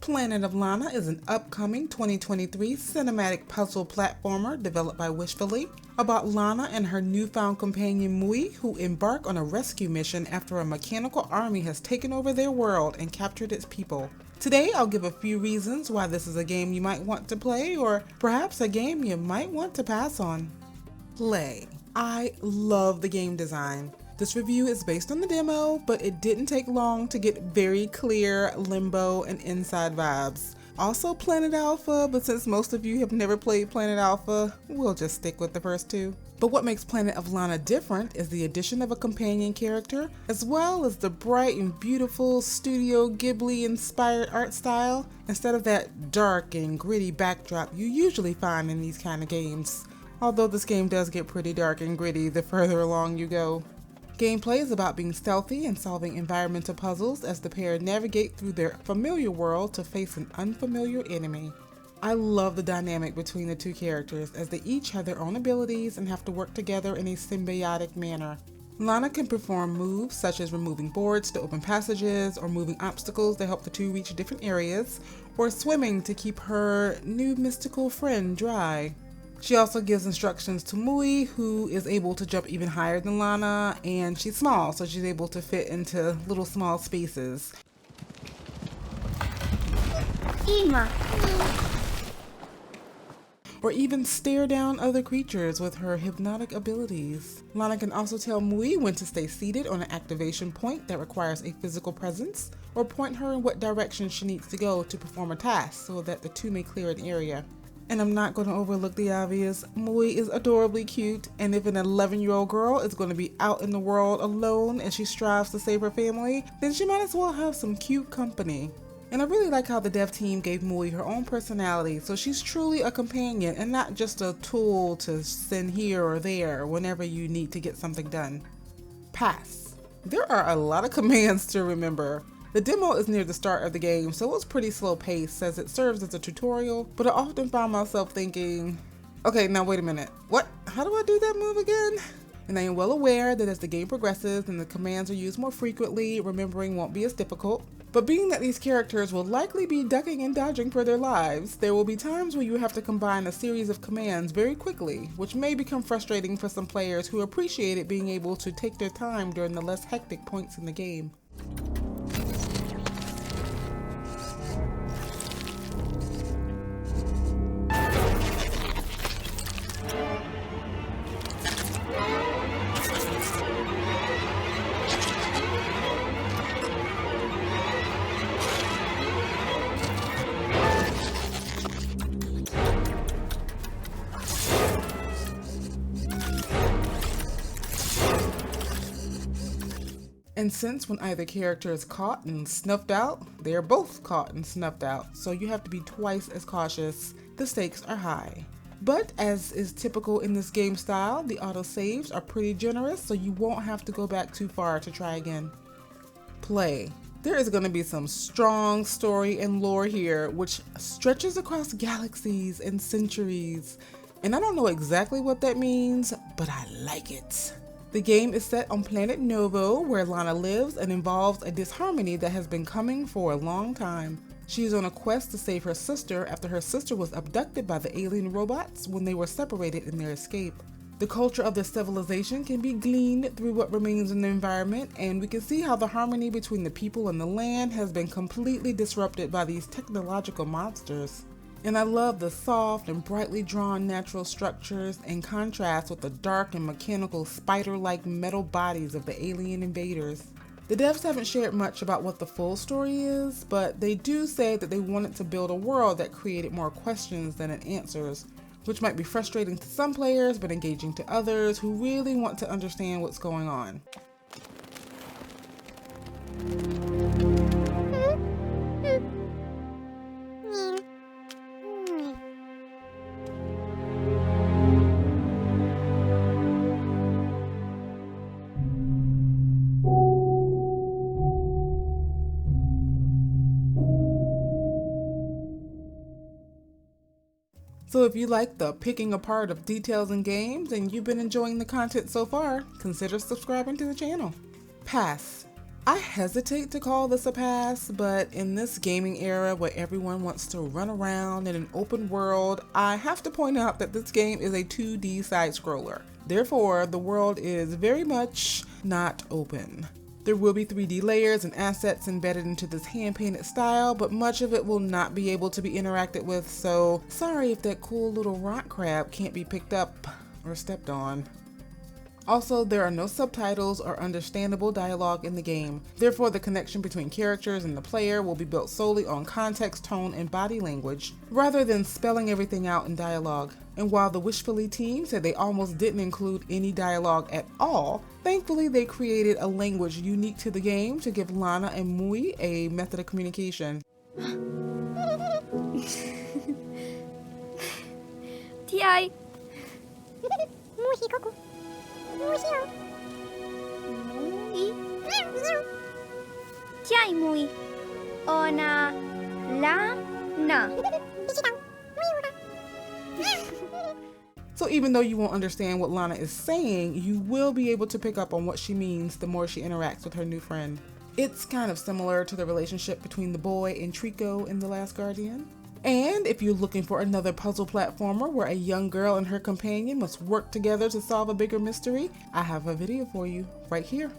Planet of Lana is an upcoming 2023 cinematic puzzle platformer developed by Wishfully about Lana and her newfound companion Mui, who embark on a rescue mission after a mechanical army has taken over their world and captured its people. Today I'll give a few reasons why this is a game you might want to play, or perhaps a game you might want to pass on. Play. I love the game design. This review is based on the demo, but it didn't take long to get very clear Limbo and Inside vibes. Also Planet Alpha, but since most of you have never played Planet Alpha, we'll just stick with the first two. But what makes Planet of Lana different is the addition of a companion character, as well as the bright and beautiful Studio Ghibli-inspired art style, instead of that dark and gritty backdrop you usually find in these kind of games. Although this game does get pretty dark and gritty the further along you go. Gameplay is about being stealthy and solving environmental puzzles as the pair navigate through their familiar world to face an unfamiliar enemy. I love the dynamic between the two characters as they each have their own abilities and have to work together in a symbiotic manner. Lana can perform moves such as removing boards to open passages or moving obstacles to help the two reach different areas, or swimming to keep her new mystical friend dry. She also gives instructions to Mui, who is able to jump even higher than Lana, and she's small, so she's able to fit into little small spaces. Or even stare down other creatures with her hypnotic abilities. Lana can also tell Mui when to stay seated on an activation point that requires a physical presence, or point her in what direction she needs to go to perform a task so that the two may clear an area. And I'm not going to overlook the obvious, Mui is adorably cute, and if an 11-year-old girl is going to be out in the world alone as she strives to save her family, then she might as well have some cute company. And I really like how the dev team gave Mui her own personality, so she's truly a companion and not just a tool to send here or there whenever you need to get something done. Pass. There are a lot of commands to remember. The demo is near the start of the game, so it's pretty slow paced as it serves as a tutorial, but I often find myself thinking, okay, now wait a minute, what? How do I do that move again? And I am well aware that as the game progresses and the commands are used more frequently, remembering won't be as difficult. But being that these characters will likely be ducking and dodging for their lives, there will be times where you have to combine a series of commands very quickly, which may become frustrating for some players who appreciate it being able to take their time during the less hectic points in the game. And since when either character is caught and snuffed out, they are both caught and snuffed out, so you have to be twice as cautious. The stakes are high. But as is typical in this game style, the autosaves are pretty generous, so you won't have to go back too far to try again. Play. There is going to be some strong story and lore here, which stretches across galaxies and centuries. And I don't know exactly what that means, but I like it. The game is set on planet Novo, where Lana lives, and involves a disharmony that has been coming for a long time. She is on a quest to save her sister after her sister was abducted by the alien robots when they were separated in their escape. The culture of the civilization can be gleaned through what remains in the environment, and we can see how the harmony between the people and the land has been completely disrupted by these technological monsters. And I love the soft and brightly drawn natural structures in contrast with the dark and mechanical spider-like metal bodies of the alien invaders. The devs haven't shared much about what the full story is, but they do say that they wanted to build a world that created more questions than it answers, which might be frustrating to some players but engaging to others who really want to understand what's going on. So if you like the picking apart of details in games and you've been enjoying the content so far, consider subscribing to the channel. Pass. I hesitate to call this a pass, but in this gaming era where everyone wants to run around in an open world, I have to point out that this game is a 2D side-scroller. Therefore, the world is very much not open. There will be 3D layers and assets embedded into this hand-painted style, but much of it will not be able to be interacted with, so sorry if that cool little rock crab can't be picked up or stepped on. Also, there are no subtitles or understandable dialogue in the game. Therefore, the connection between characters and the player will be built solely on context, tone, and body language, rather than spelling everything out in dialogue. And while the Wishfully team said they almost didn't include any dialogue at all, thankfully they created a language unique to the game to give Lana and Mui a method of communication. T.I. T.I. Mui. Ona Lana. So even though you won't understand what Lana is saying, you will be able to pick up on what she means the more she interacts with her new friend. It's kind of similar to the relationship between the boy and Trico in The Last Guardian. And if you're looking for another puzzle platformer where a young girl and her companion must work together to solve a bigger mystery, I have a video for you right here.